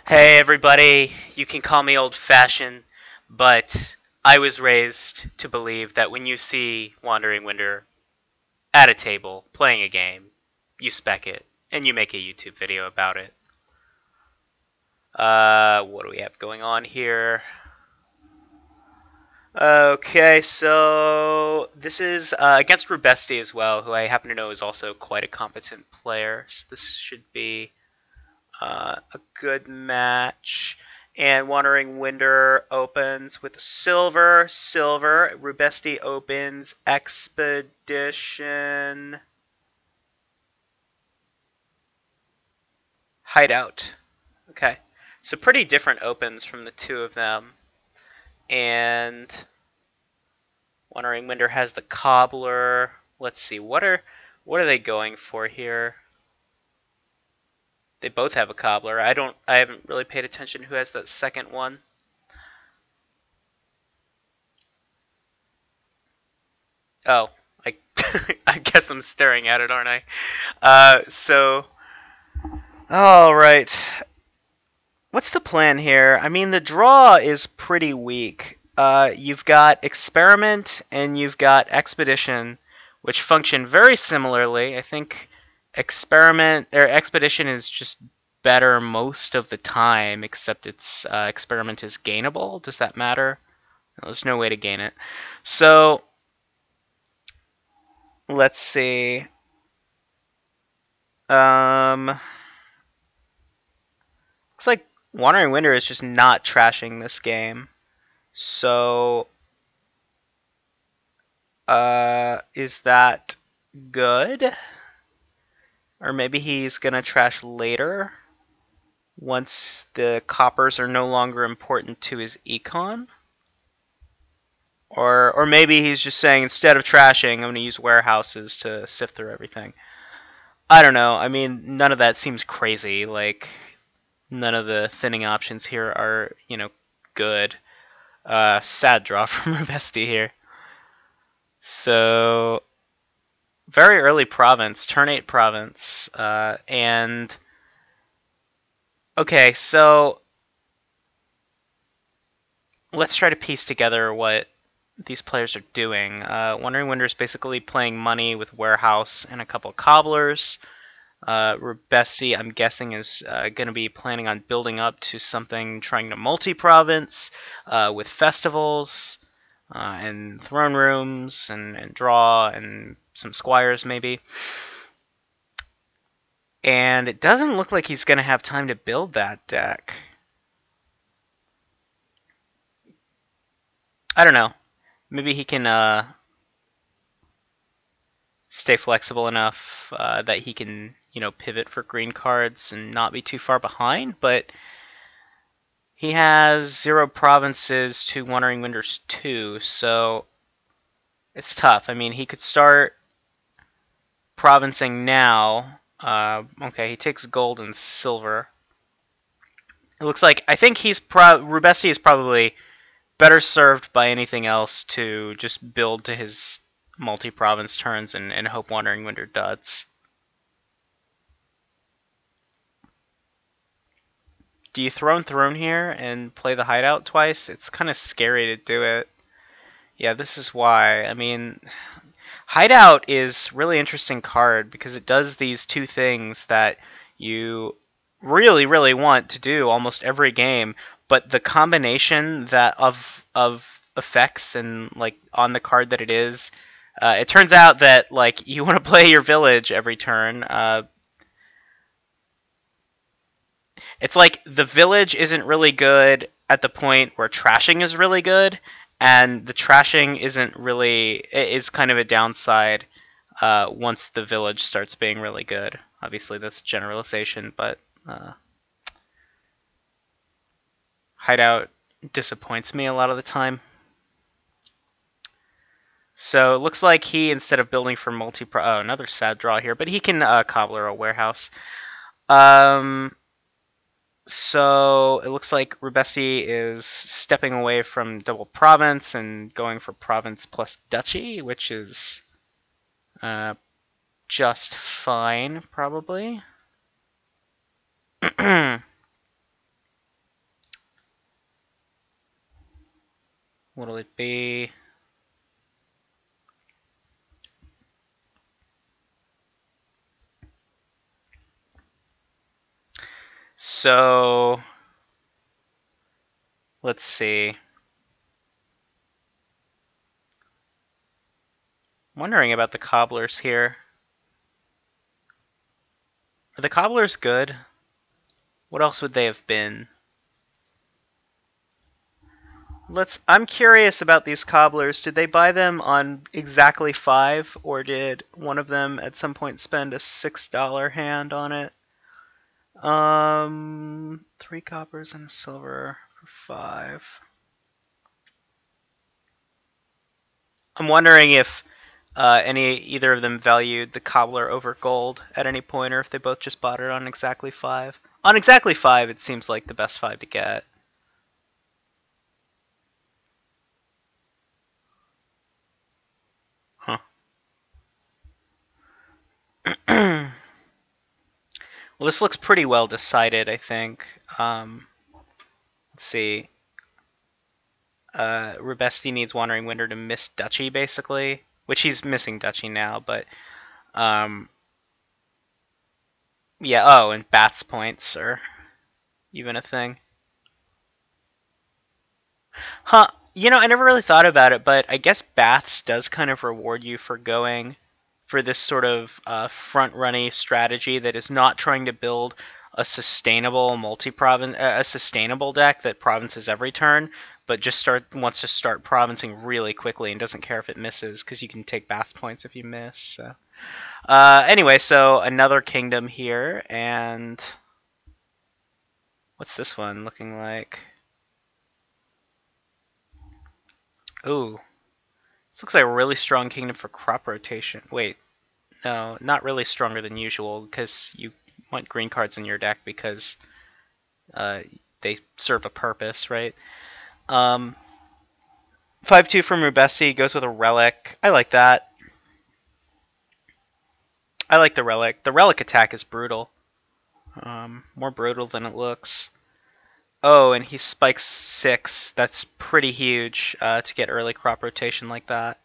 Hey everybody, you can call me old-fashioned, but I was raised to believe that when you see Wandering Winder at a table playing a game, you spec it and you make a YouTube video about it. What do we have going on here? Okay, so this is against Rubesty as well, who I happen to know is also quite a competent player. So this should be a good match. And Wandering Winder opens with silver, silver. Rubesty opens expedition. Hideout. Okay. So pretty different opens from the two of them. And Wandering Winder has the cobbler. Let's see, what are they going for here? They both have a cobbler. I haven't really paid attention who has that second one. Oh, I I guess I'm staring at it, aren't I? All right. What's the plan here? I mean, the draw is pretty weak. You've got Experiment and you've got Expedition, which function very similarly. I think Expedition is just better most of the time, except its Experiment is gainable. Does that matter? No, there's no way to gain it. So let's see. Looks like Wandering Winder is just not trashing this game. So, is that good? Or maybe he's gonna trash later once the coppers are no longer important to his econ? Or maybe he's just saying, instead of trashing, I'm gonna use warehouses to sift through everything. I don't know. I mean, none of that seems crazy. Like, none of the thinning options here are, good. Sad draw from Rubesty here. So, very early province, turn 8 province, and okay, so let's try to piece together what these players are doing. Wandering Winder is basically playing money with warehouse and a couple of cobblers. Rubesty, I'm guessing, is going to be planning on building up to something, trying to multi-province with festivals and throne rooms and draw and some squires maybe. And it doesn't look like he's going to have time to build that deck. I don't know. Maybe he can stay flexible enough that he can, pivot for green cards and not be too far behind. But he has 0 provinces to Wandering Winder's 2, so it's tough. I mean, he could start provincing now. Okay, he takes gold and silver. It looks like, I think Rubesty is probably better served by anything else to just build to his multi-province turns and hope Wandering Winder duds. Do you throne here and play the hideout twice? It's kind of scary to do it. Yeah, this is why. I mean, hideout is really interesting card because it does these two things that you really, really want to do almost every game, but the combination of effects and like on the card that it is, it turns out that like you want to play your village every turn. It's like the village isn't really good at the point where trashing is really good, and the trashing is kind of a downside once the village starts being really good. Obviously, that's a generalization, but hideout disappoints me a lot of the time. So it looks like he, instead of building for oh, another sad draw here, but he can cobbler a warehouse. So it looks like Rubesty is stepping away from double province and going for province plus duchy, which is just fine, probably. What'll it be? So, let's see. I'm wondering about the cobblers here. Are the cobblers good? What else would they have been? I'm curious about these cobblers. Did they buy them on exactly 5, or did one of them at some point spend a $6 hand on it? 3 coppers and a silver for 5. I'm wondering if either of them valued the cobbler over gold at any point, or if they both just bought it on exactly 5. On exactly 5, it seems like the best 5 to get. Huh. Well, this looks pretty well decided, I think. Let's see. Rubesty needs WanderingWinder to miss Duchy, basically. Which he's missing Duchy now, but... yeah, oh, and Bats points are even a thing. Huh. You know, I never really thought about it, but I guess Baths does kind of reward you for going for this sort of front-runny strategy that is not trying to build a sustainable multi-province, a sustainable deck that provinces every turn, but just wants to start provincing really quickly and doesn't care if it misses because you can take Baths points if you miss. So. Anyway, so another kingdom here, and what's this one looking like? Ooh. This looks like a really strong kingdom for crop rotation. Wait, no, not really stronger than usual because you want green cards in your deck because they serve a purpose, right? 5-2 from Rubesty goes with a relic. I like that. I like the relic. The relic attack is brutal. More brutal than it looks. Oh, and he spikes 6. That's pretty huge to get early crop rotation like that.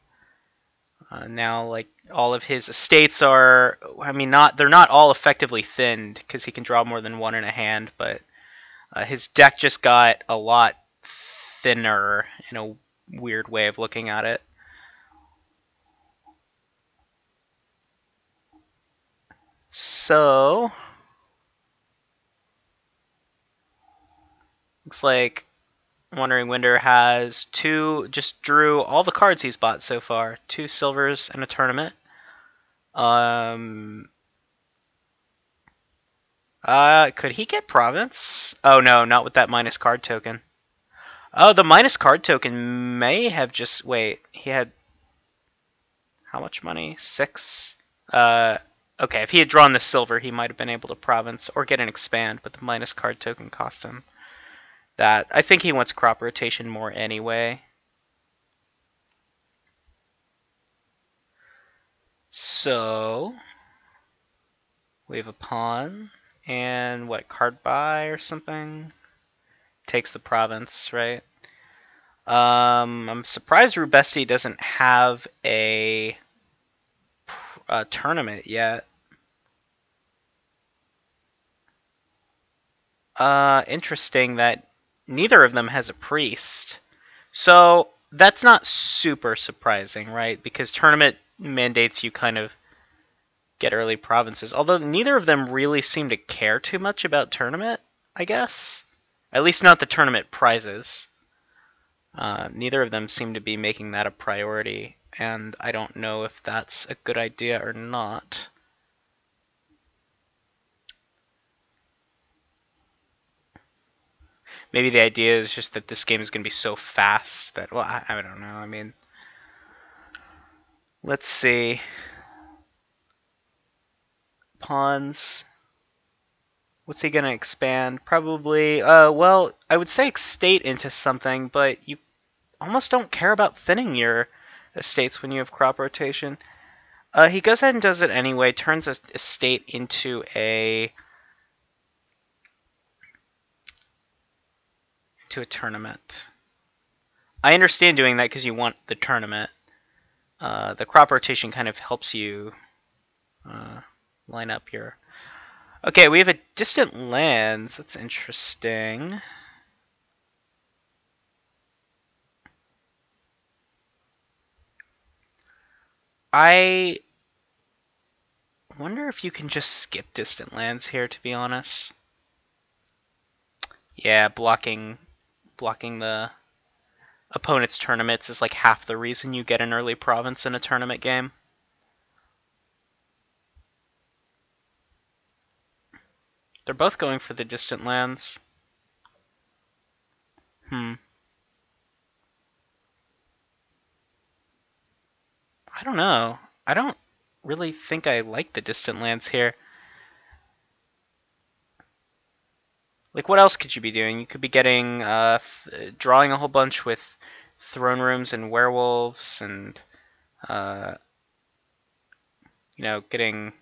Now, like, all of his estates are, I mean, they're not all effectively thinned because he can draw more than one in a hand, but his deck just got a lot thinner in a weird way of looking at it. So, looks like WanderingWinder has just drew all the cards he's bought so far. 2 silvers and a tournament. Could he get province? Oh no, not with that minus card token. Oh, the minus card token may have just... Wait, he had... How much money? 6? Okay, if he had drawn the silver, he might have been able to province or get an expand, but the minus card token cost him that. I think he wants crop rotation more anyway. So, we have a pawn, and what, card buy or something? Takes the province, right? I'm surprised Rubesty doesn't have a tournament yet. Interesting that neither of them has a priest. So that's not super surprising, right? Because tournament mandates you kind of get early provinces. Although neither of them really seem to care too much about tournament, I guess. At least not the tournament prizes. Neither of them seem to be making that a priority, and I don't know if that's a good idea or not. Maybe the idea is just that this game is going to be so fast that, well, I don't know. I mean, let's see. Pawns. What's he going to expand? Probably, well, I would say estate into something, but you almost don't care about thinning your estates when you have crop rotation. He goes ahead and does it anyway, turns a estate into a tournament. I understand doing that because you want the tournament. The crop rotation kind of helps you line up your... Okay, we have a distant lands. That's interesting. I wonder if you can just skip distant lands here, to be honest. Yeah, blocking the opponent's tournaments is like half the reason you get an early province in a tournament game. They're both going for the distant lands. I don't know. I don't really think I like the distant lands here. Like, what else could you be doing? You could be getting, drawing a whole bunch with throne rooms and werewolves, and, you know, getting...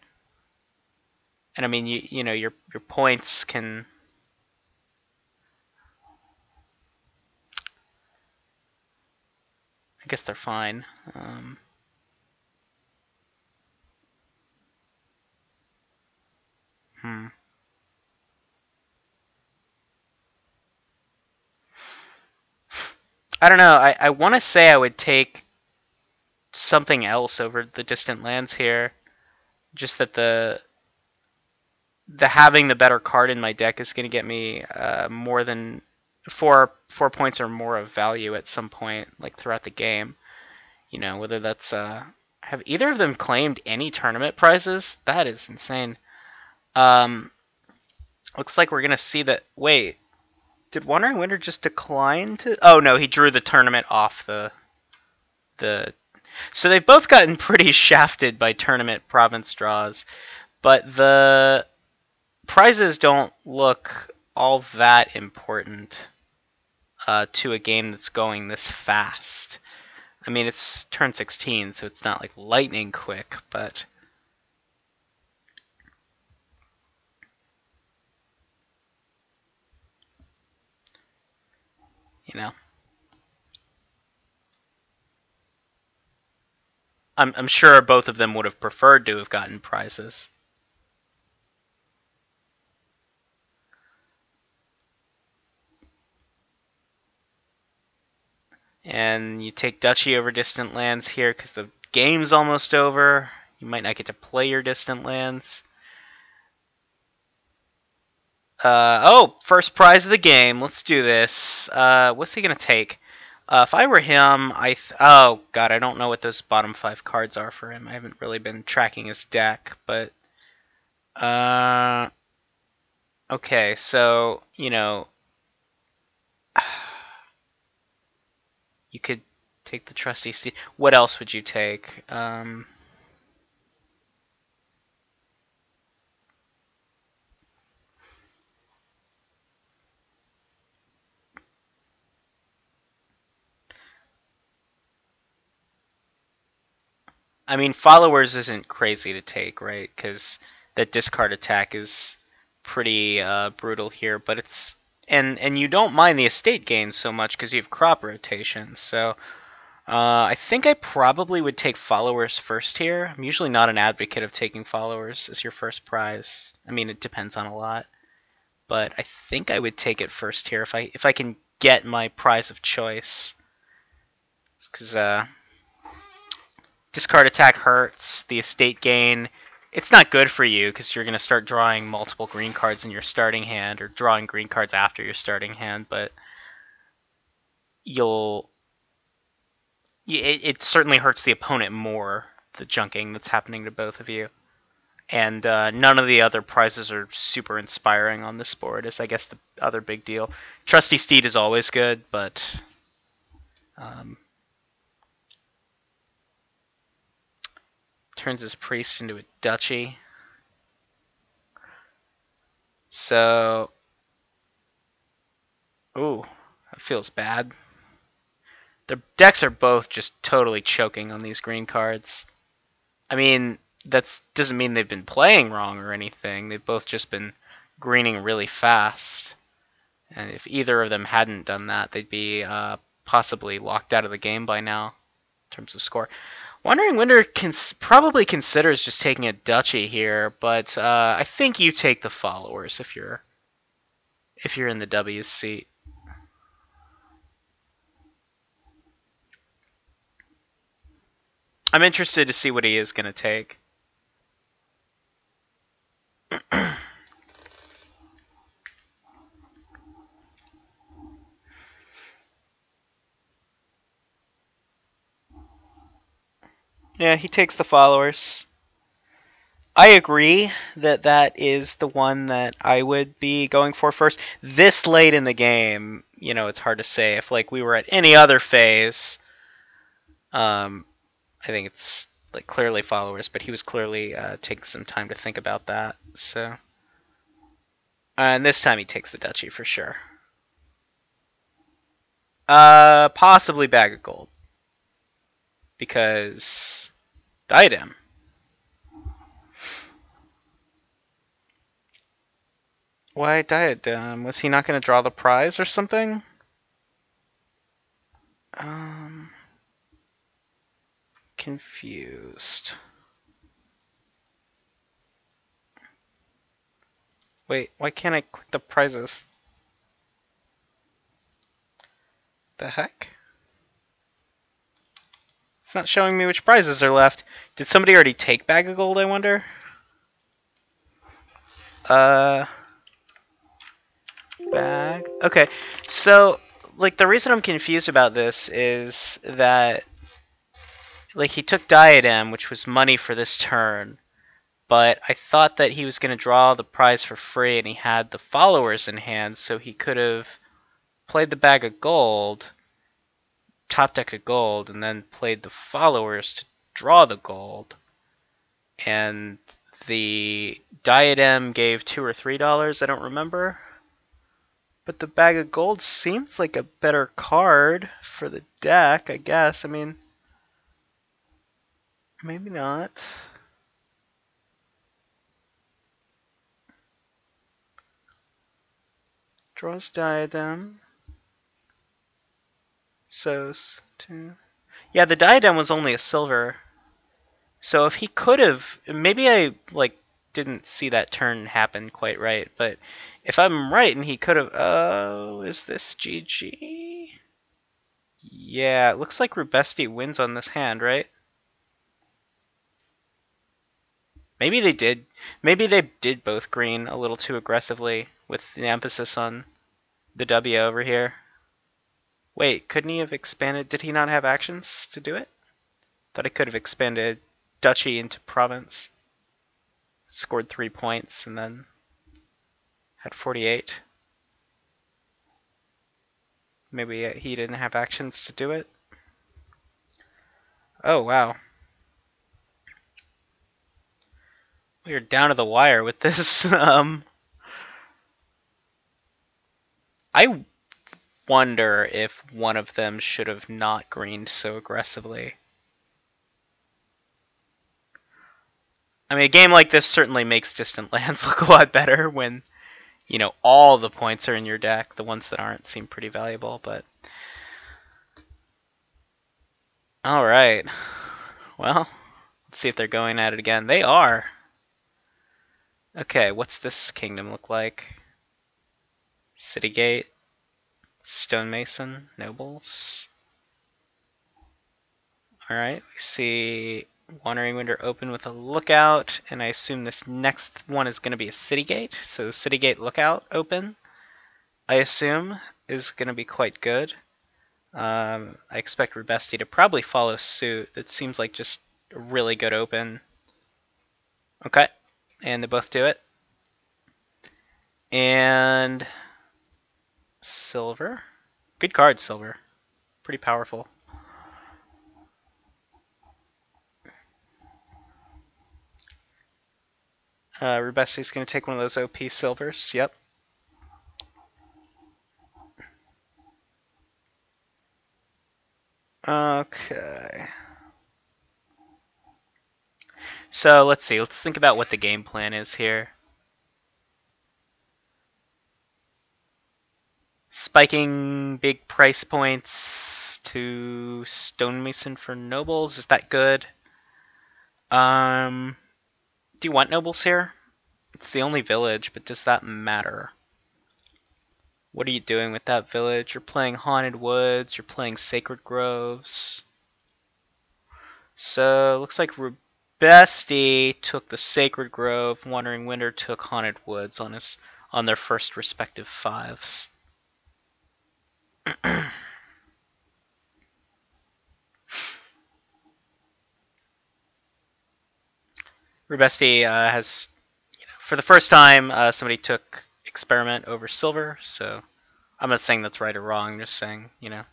And I mean, you know, your points can... I guess they're fine. I don't know. I want to say I would take something else over the distant lands here. Just that the having the better card in my deck is going to get me more than 4 points or more of value at some point, like throughout the game. You know, whether that's have either of them claimed any tournament prizes? That is insane. Looks like we're gonna see that. Wait, did WanderingWinder just decline to? Oh no, he drew the tournament off the. So they've both gotten pretty shafted by tournament province draws, but the prizes don't look all that important to a game that's going this fast. I mean, it's turn 16, so it's not like lightning quick, but... You know. I'm sure both of them would have preferred to have gotten prizes. And you take Duchy over distant lands here because the game's almost over. You might not get to play your distant lands. Oh, first prize of the game. Let's do this. What's he going to take? If I were him, oh, God, I don't know what those bottom 5 cards are for him. I haven't really been tracking his deck, but... okay, so, you know... You could take the Trusty Steed. What else would you take? I mean, Followers isn't crazy to take, right? Because that discard attack is pretty brutal here, but it's... And you don't mind the estate gains so much because you have crop rotation, so... I think I probably would take Followers first here. I'm usually not an advocate of taking Followers as your first prize. I mean, it depends on a lot. But I think I would take it first here if I can get my prize of choice. Because discard attack hurts, the estate gain. It's not good for you because you're going to start drawing multiple green cards in your starting hand or drawing green cards after your starting hand, but it certainly hurts the opponent more, the junking that's happening to both of you. And none of the other prizes are super inspiring on this board, is I guess the other big deal. Trusty Steed is always good, but... turns his priest into a duchy. So... ooh, that feels bad. Their decks are both just totally choking on these green cards. I mean, that doesn't mean they've been playing wrong or anything. They've both just been greening really fast. And if either of them hadn't done that, they'd be possibly locked out of the game by now in terms of score. Wandering Winder probably considers just taking a duchy here, but I think you take the followers if you're in the W's seat. I'm interested to see what he is going to take. Yeah, he takes the followers. I agree that that is the one that I would be going for first. This late in the game, you know, it's hard to say. If like we were at any other phase, I think it's like clearly followers, but he was clearly taking some time to think about that. So, and this time he takes the duchy for sure. Possibly bag of gold because diadem. Why diadem? Was he not going to draw the prize or something? Confused. Wait, why can't I click the prizes? The heck? It's not showing me which prizes are left. Did somebody already take bag of gold, I wonder? Bag. Okay, so like the reason I'm confused about this is that like he took diadem, which was money for this turn, but I thought that he was going to draw the prize for free and he had the followers in hand, so he could have played the bag of gold, top deck of gold, and then played the followers to draw the gold. And the diadem gave $2 or $3, I don't remember. But the bag of gold seems like a better card for the deck, I guess. I mean, maybe not. Draws diadem. So, yeah, the diadem was only a silver. So if he could have, maybe I like didn't see that turn happen quite right, but if I'm right and he could have, oh, is this GG? Yeah, it looks like Rubesty wins on this hand, right? Maybe they did. Maybe they did both green a little too aggressively with the emphasis on the W over here. Wait, couldn't he have expanded? Did he not have actions to do it? Thought he could have expanded duchy into province. Scored 3 points and then had 48. Maybe he didn't have actions to do it. Oh, wow. We are down to the wire with this. I wonder if one of them should have not greened so aggressively. I mean, a game like this certainly makes distant lands look a lot better when, you know, all the points are in your deck. The ones that aren't seem pretty valuable, but... Alright. Well, let's see if they're going at it again. They are. Okay, what's this kingdom look like? Citygate, stonemason, nobles. Alright, we see Wandering Winder open with a lookout, and I assume this next one is going to be a Citygate. So Citygate lookout open, I assume, is going to be quite good. I expect Rubesty to probably follow suit. That seems like just a really good open. Okay, and they both do it. And silver. Good card, silver. Pretty powerful. Rubesty's going to take one of those OP silvers. Yep. Okay. So let's see. Let's think about what the game plan is here. Spiking big price points to Stonemason for nobles. Is that good? Do you want nobles here? It's the only village, but does that matter? What are you doing with that village? You're playing Haunted Woods, you're playing Sacred Groves. So, looks like Rubesty took the Sacred Grove, WanderingWinder took Haunted Woods on their first respective fives. Rubesty has, for the first time, somebody took Experiment over Silver, so I'm not saying that's right or wrong, I'm just saying, I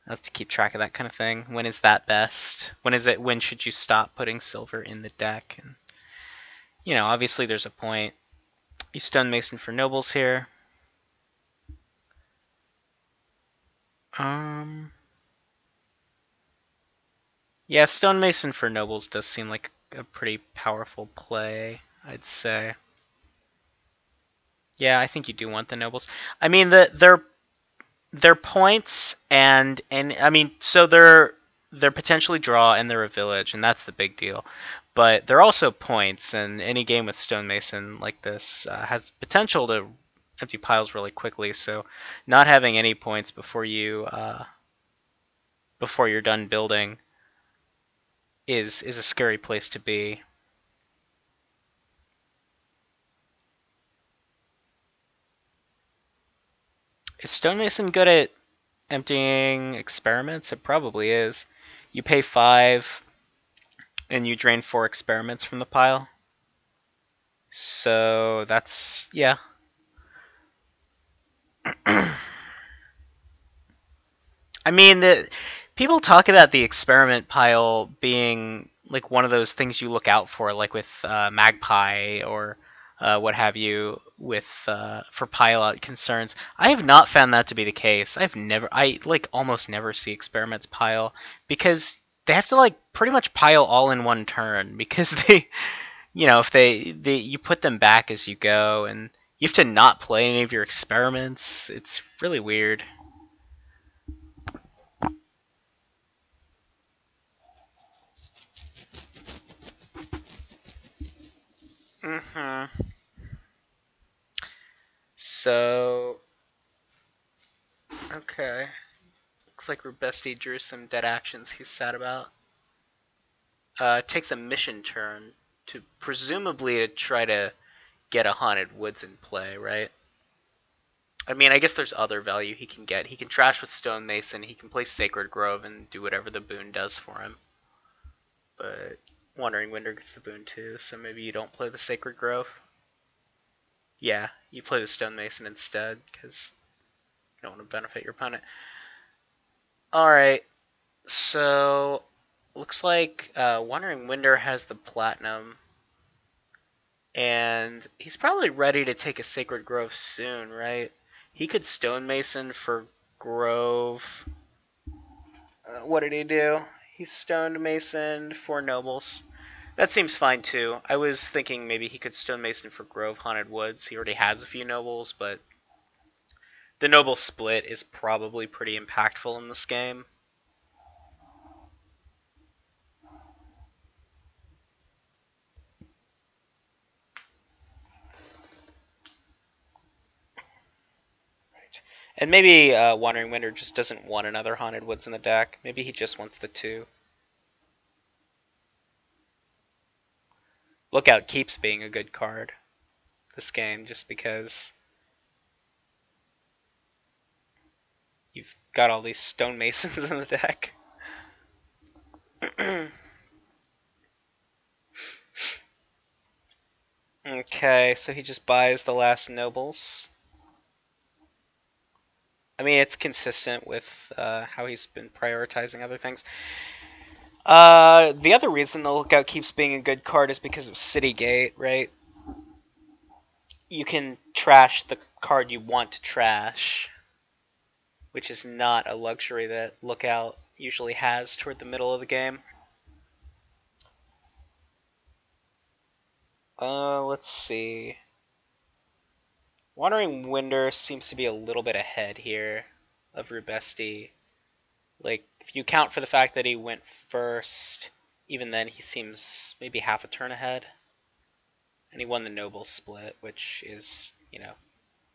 have to keep track of that kind of thing. When is that best? When should you stop putting Silver in the deck? And, obviously there's a point. You Stonemason for nobles here. Yeah, Stonemason for nobles does seem like a pretty powerful play, I'd say. Yeah, I think you do want the nobles. I mean, they're points, and I mean, so they're potentially draw and they're a village, and that's the big deal. But they're also points, and any game with Stonemason like this has potential to empty piles really quickly. So, not having any points before you're done building is a scary place to be. Is Stonemason good at emptying experiments? It probably is. You pay 5 and you drain 4 experiments from the pile. So that's, yeah. I mean, people talk about the experiment pile being like one of those things you look out for, like with Magpie or what have you, with for pile out concerns. I have not found that to be the case. I like almost never see experiments pile because they have to like pretty much pile all in one turn because they, if you put them back as you go and you have to not play any of your experiments. It's really weird. So, okay. Looks like Rubesty drew some dead actions he's sad about. Takes a mission turn to presumably to try to get a Haunted Woods in play, right? I mean, I guess there's other value he can get. He can trash with Stonemason, he can play Sacred Grove and do whatever the boon does for him. But WanderingWinder gets the boon too, so maybe you don't play the Sacred Grove. Yeah, you play the Stonemason instead, because you don't want to benefit your opponent. Alright, so looks like WanderingWinder has the Platinum, and he's probably ready to take a Sacred Grove soon, right? He could Stonemason for Grove. What did he do? He Stonemason for Nobles. That seems fine too. I was thinking maybe he could Stonemason for Grove Haunted Woods. He already has a few Nobles, but the Noble split is probably pretty impactful in this game. And maybe WanderingWinder just doesn't want another Haunted Woods in the deck. Maybe he just wants the 2. Lookout keeps being a good card this game, just because you've got all these Stonemasons in the deck. Okay, so he just buys the last Nobles. I mean, it's consistent with how he's been prioritizing other things. The other reason the Lookout keeps being a good card is because of City Gate, right? You can trash the card you want to trash, which is not a luxury that Lookout usually has toward the middle of the game. Let's see. Wandering Winder seems to be a little bit ahead here of Rubesty. Like, if you account for the fact that he went first, even then he seems maybe half a turn ahead. And he won the Noble Split, which is, you know,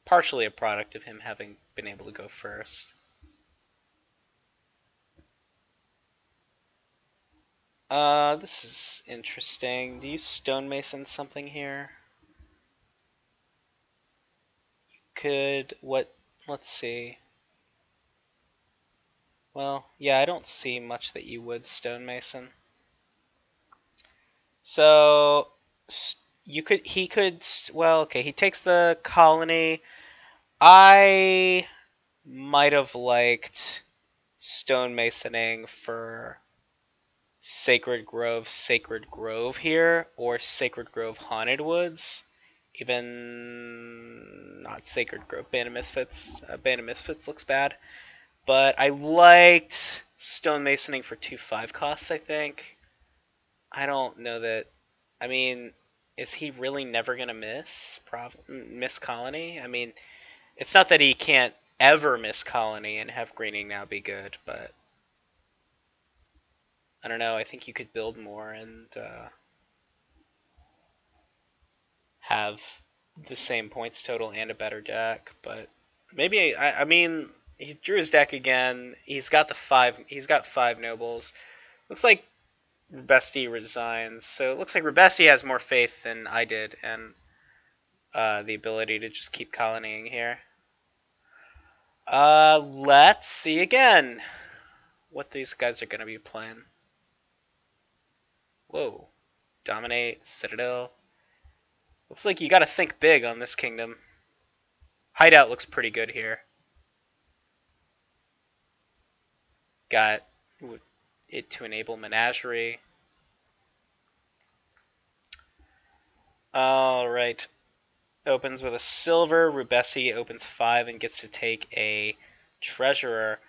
partially a product of him having been able to go first. This is interesting. Do you stonemason something here? Could, what, let's see. Well, yeah, I don't see much that you would stonemason. So, he could, well, okay, he takes the colony. I might have liked stonemasoning for Sacred Grove here, or Sacred Grove Haunted Woods. Even not Sacred Grove, Band of Misfits. Band of Misfits looks bad. But I liked stonemasoning for 2/5 costs, I think. I don't know that. I mean, is he really never going to miss Colony? I mean, it's not that he can't ever miss Colony and have Greening now be good, but I don't know. I think you could build more and have the same points total and a better deck. But maybe I mean, he drew his deck again. He's got the five. He's got 5 nobles. Looks like Rubesty resigns. So it looks like Rubesty has more faith than I did, and the ability to just keep colonying here. Let's see again what these guys are going to be playing. Whoa. Dominate, Citadel. Looks like you got to think big on this kingdom. Hideout looks pretty good here. Got it to enable Menagerie. Alright. Opens with a silver. Rubesty opens 5 and gets to take a treasurer.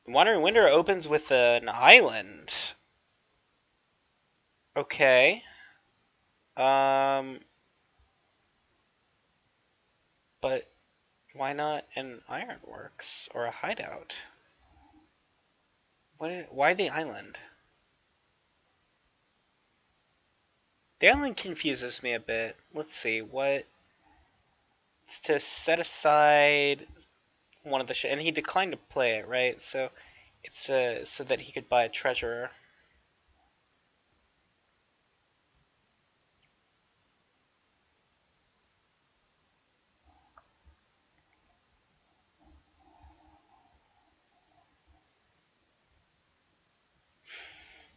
Wandering Winder opens with an island. Okay. But why not an ironworks or a hideout? Why the island? The island confuses me a bit. Let's see, what? It's to set aside one of the and he declined to play it, right? So it's so that he could buy a treasurer.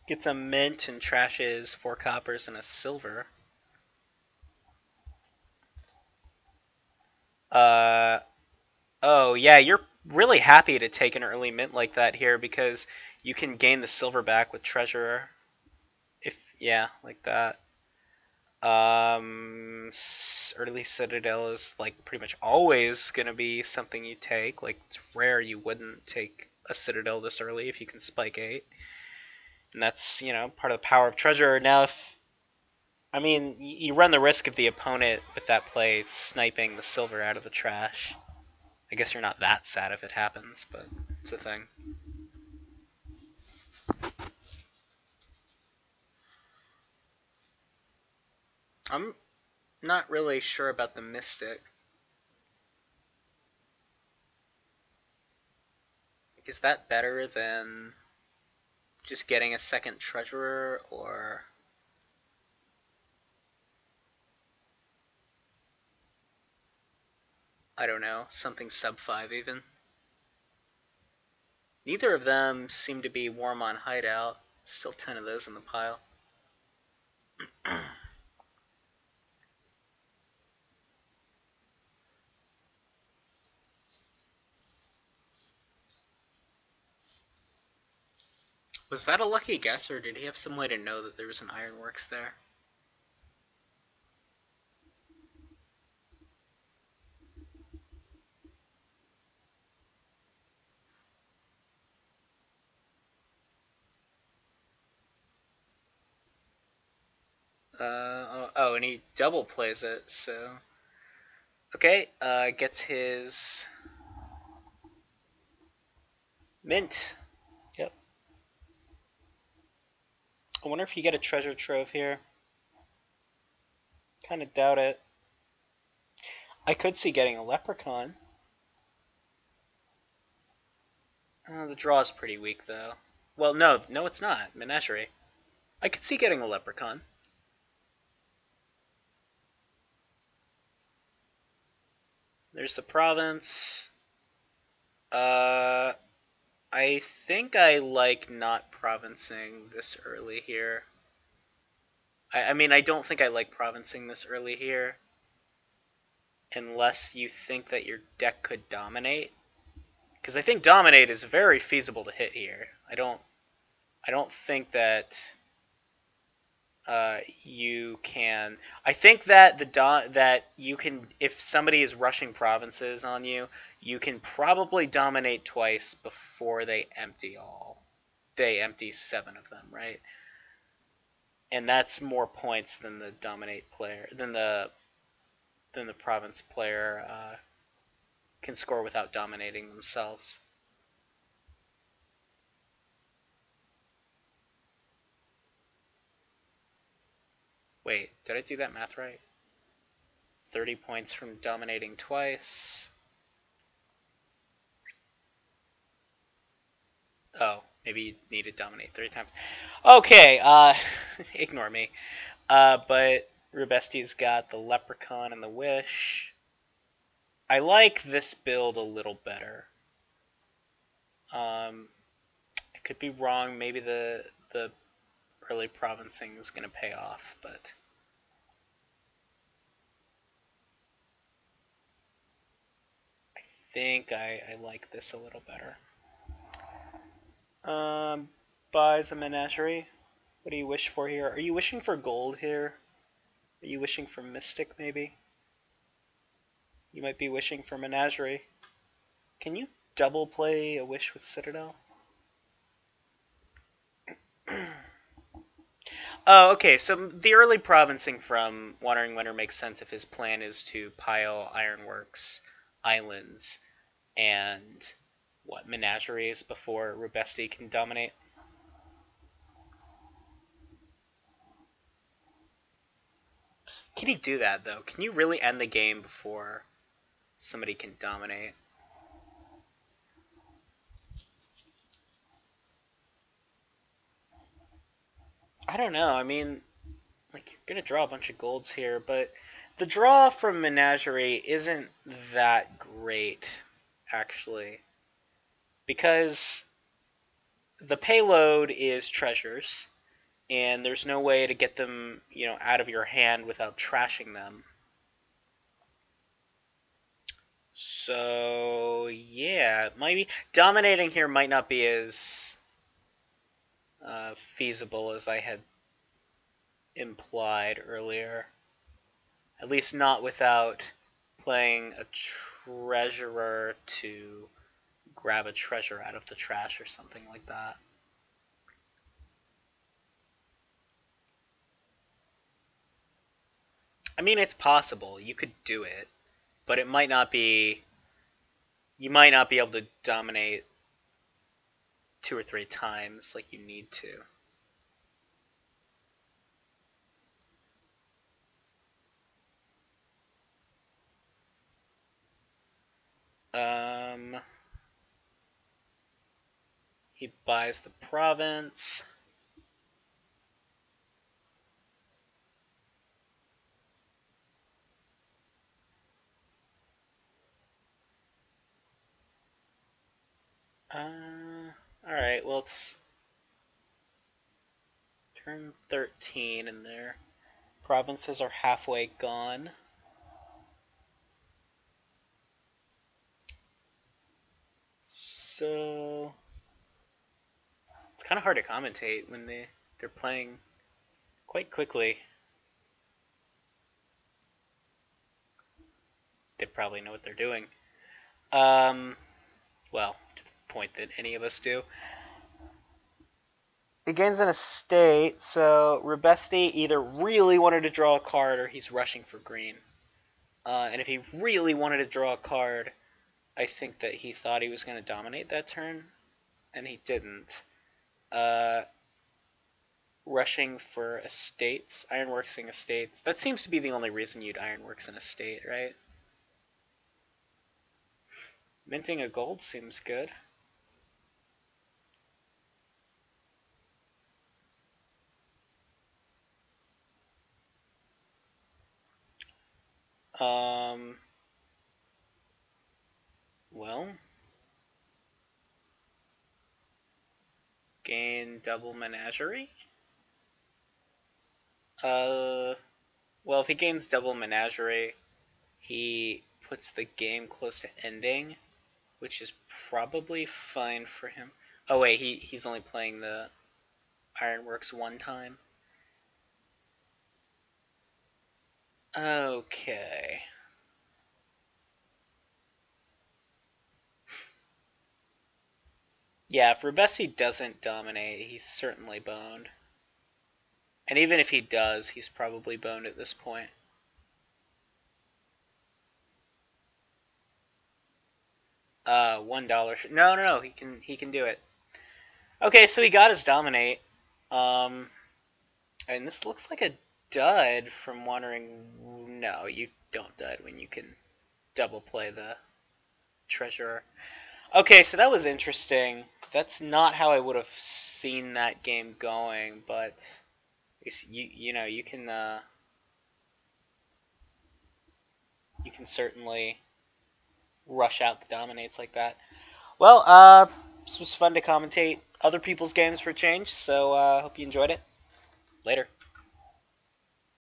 Gets a mint and trashes 4 coppers and a silver. Oh yeah, you're really happy to take an early mint like that here because you can gain the silver back with treasurer. Yeah, like that. Early Citadel is like pretty much always gonna be something you take. Like it's rare you wouldn't take a Citadel this early if you can spike 8. And that's, you know, part of the power of treasurer. Now if I mean, you run the risk of the opponent with that play sniping the silver out of the trash. I guess you're not that sad if it happens, but it's a thing. I'm not really sure about the Mystic. Is that better than just getting a second treasurer, or I don't know, something sub 5 even? Neither of them seem to be warm on hideout. Still 10 of those in the pile. Was that a lucky guess, or did he have some way to know that there was an ironworks there? Oh, and he double plays it, so Okay, gets his mint. Yep. I wonder if you get a treasure trove here. Kind of doubt it. I could see getting a leprechaun. The draw is pretty weak, though. Well, no, it's not. Menagerie. I could see getting a leprechaun. There's the province. I think I like not provincing this early here. I mean, I don't think I like provincing this early here. Unless you think that your deck could dominate. Because I think dominate is very feasible to hit here. I don't think that you can. I think that that you can, if somebody is rushing provinces on you, you can probably dominate twice before they empty all. They empty 7 of them, right? And that's more points than the dominate player than the province player can score without dominating themselves. Wait, did I do that math right? 30 points from dominating twice. Oh, maybe you need to dominate 30 times. Okay, ignore me. But Rubesty's got the Leprechaun and the Wish. I like this build a little better. I could be wrong. Maybe the early provincing is going to pay off, but I think I like this a little better. Buys a menagerie. What do you wish for here? Are you wishing for gold here? Are you wishing for mystic, maybe? You might be wishing for menagerie. Can you double play a wish with Citadel? Oh, okay, so the early provincing from WanderingWinder makes sense if his plan is to pile ironworks, islands, and what, menageries before Rubesty can dominate? Can he do that, though? Can you really end the game before somebody can dominate? I don't know. I mean, like, you're going to draw a bunch of golds here, but the draw from Menagerie isn't that great, actually. Because the payload is treasures, and there's no way to get them, out of your hand without trashing them. So, yeah, maybe dominating here might not be as feasible as I had implied earlier. At least not without playing a treasurer to grab a treasure out of the trash or something like that. I mean, it's possible. You could do it, but it might not be... You might not be able to dominate 2 or 3 times like you need to. He buys the province. Alright, well, it's turn 13 and their provinces are halfway gone. So it's kind of hard to commentate when they're playing quite quickly. They probably know what they're doing. Well, to the point that any of us do. He gains an estate, so Rubesty either really wanted to draw a card or he's rushing for green. And if he really wanted to draw a card, I think that he thought he was going to dominate that turn, and he didn't. Rushing for estates, ironworksing estates. That seems to be the only reason you'd ironworks an estate, right? Minting a gold seems good. Well, gain double menagerie. Well, if he gains double menagerie, he puts the game close to ending, which is probably fine for him. Oh wait, he's only playing the ironworks one time. Okay. Yeah, if Rubesty doesn't dominate, he's certainly boned. And even if he does, he's probably boned at this point. $1. No, he can do it. Okay, so he got his dominate. And this looks like a dud from Wandering. No, you don't dud when you can double play the treasurer. Okay, so that was interesting. That's not how I would have seen that game going, but you can certainly rush out the dominates like that. Well, this was fun to commentate other people's games for a change, so hope you enjoyed it. Later.